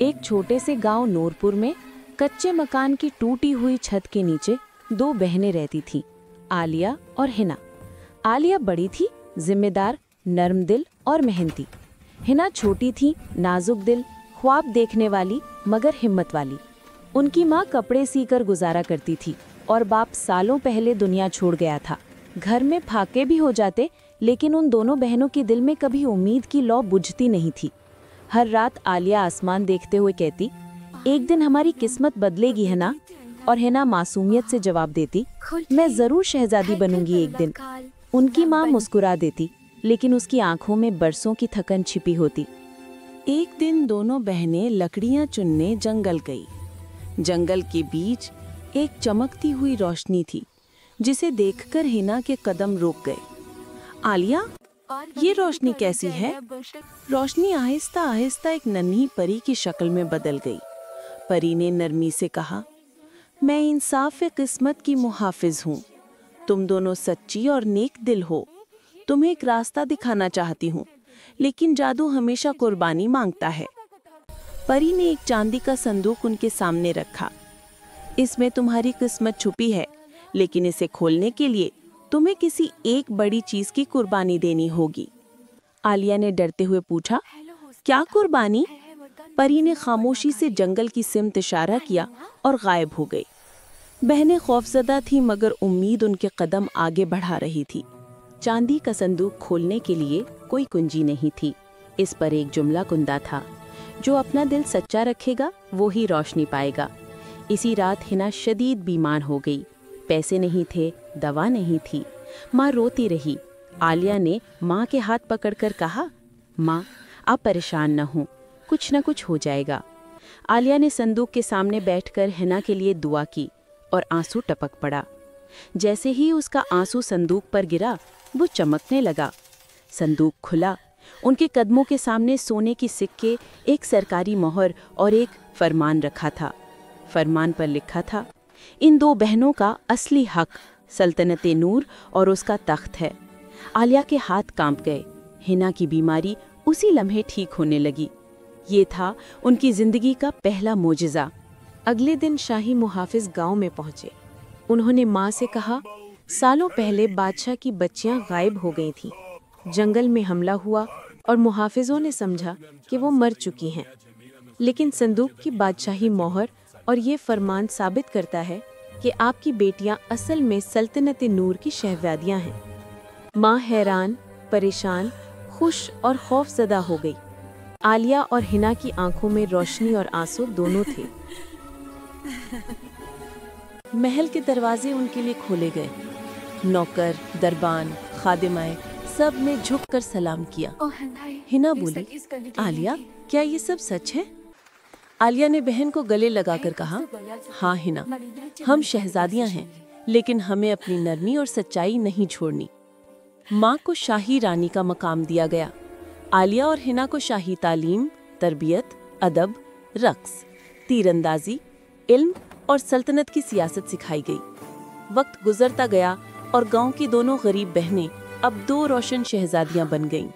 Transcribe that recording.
एक छोटे से गांव नूरपुर में कच्चे मकान की टूटी हुई छत के नीचे दो बहनें रहती थीं, आलिया और हिना। आलिया बड़ी थी, जिम्मेदार, नर्म दिल और मेहनती। हिना छोटी थी, नाजुक दिल, ख्वाब देखने वाली मगर हिम्मत वाली। उनकी माँ कपड़े सीकर गुजारा करती थी और बाप सालों पहले दुनिया छोड़ गया था। घर में फाके भी हो जाते, लेकिन उन दोनों बहनों के दिल में कभी उम्मीद की लौ बुझती नहीं थी। हर रात आलिया आसमान देखते हुए कहती, एक दिन हमारी किस्मत बदलेगी है ना? और हिना मासूमियत से जवाब देती, मैं जरूर शहजादी बनूंगी एक दिन। उनकी माँ मुस्कुरा देती, लेकिन उसकी आंखों में बरसों की थकन छिपी होती। एक दिन दोनों बहनें लकड़ियां चुनने जंगल गई। जंगल के बीच एक चमकती हुई रोशनी थी, जिसे देखकर हिना के कदम रुक गए। आलिया, ये रोशनी कैसी है? रोशनी आहिस्ता आहिस्ता एक नन्ही परी की शक्ल में बदल गई। परी ने नरमी से कहा, मैं इंसाफ किस्मत की मुहाफिज हूँ। तुम दोनों सच्ची और नेक दिल हो। तुम्हें एक रास्ता दिखाना चाहती हूँ, लेकिन जादू हमेशा कुर्बानी मांगता है। परी ने एक चांदी का संदूक उनके सामने रखा। इसमें तुम्हारी किस्मत छुपी है, लेकिन इसे खोलने के लिए तुम्हें किसी एक बड़ी चीज की कुर्बानी देनी होगी। आलिया ने डरते हुए पूछा, क्या कुर्बानी? परी ने खामोशी से जंगल की सिमत इशारा किया और गायब हो गई। बहनें खौफजदा थीं, मगर उम्मीद उनके कदम आगे बढ़ा रही थी। चांदी का संदूक खोलने के लिए कोई कुंजी नहीं थी। इस पर एक जुमला कुंदा था, जो अपना दिल सच्चा रखेगा वो ही रोशनी पाएगा। इसी रात हिना शदीद बीमार हो गई। पैसे नहीं थे, दवा नहीं थी। माँ रोती रही। आलिया ने माँ के हाथ पकड़कर कहा, माँ, आप परेशान न हो, कुछ न कुछ हो जाएगा। आलिया ने संदूक के सामने बैठकर हिना के लिए दुआ की और आंसू टपक पड़ा। जैसे ही उसका आंसू संदूक पर गिरा, वो चमकने लगा। संदूक खुला। उनके कदमों के सामने सोने की सिक्के, एक सरकारी मोहर और एक फरमान रखा था। फरमान पर लिखा था, इन दो बहनों का असली हक सल्तनत नूर और उसका तख्त है। आलिया के हाथ कांप गए। हिना की बीमारी उसी लम्हे ठीक होने लगी। ये था उनकी जिंदगी का पहला मोजिज़ा। अगले दिन शाही मुहाफिज गांव में पहुंचे। उन्होंने माँ से कहा, सालों पहले बादशाह की बच्चियां गायब हो गई थीं। जंगल में हमला हुआ और मुहाफिजों ने समझा कि वो मर चुकी हैं। लेकिन संदूक की बादशाही मोहर और ये फरमान साबित करता है कि आपकी बेटियां असल में सल्तनत नूर की शहजादियां हैं। माँ हैरान, परेशान, खुश और खौफजदा हो गई। आलिया और हिना की आंखों में रोशनी और आंसू दोनों थे। महल के दरवाजे उनके लिए खोले गए। नौकर, दरबान, खादिमाएं सब ने झुककर सलाम किया। हिना बोली, आलिया, क्या ये सब सच है? आलिया ने बहन को गले लगाकर कहा, हाँ हिना, हम शहजादियां हैं, लेकिन हमें अपनी नरमी और सच्चाई नहीं छोड़नी। माँ को शाही रानी का मकाम दिया गया। आलिया और हिना को शाही तालीम, तरबियत, अदब, रक्स, तीरंदाजी, इल्म और सल्तनत की सियासत सिखाई गई। वक्त गुजरता गया और गांव की दोनों गरीब बहनें अब दो रोशन शहजादियां बन गईं।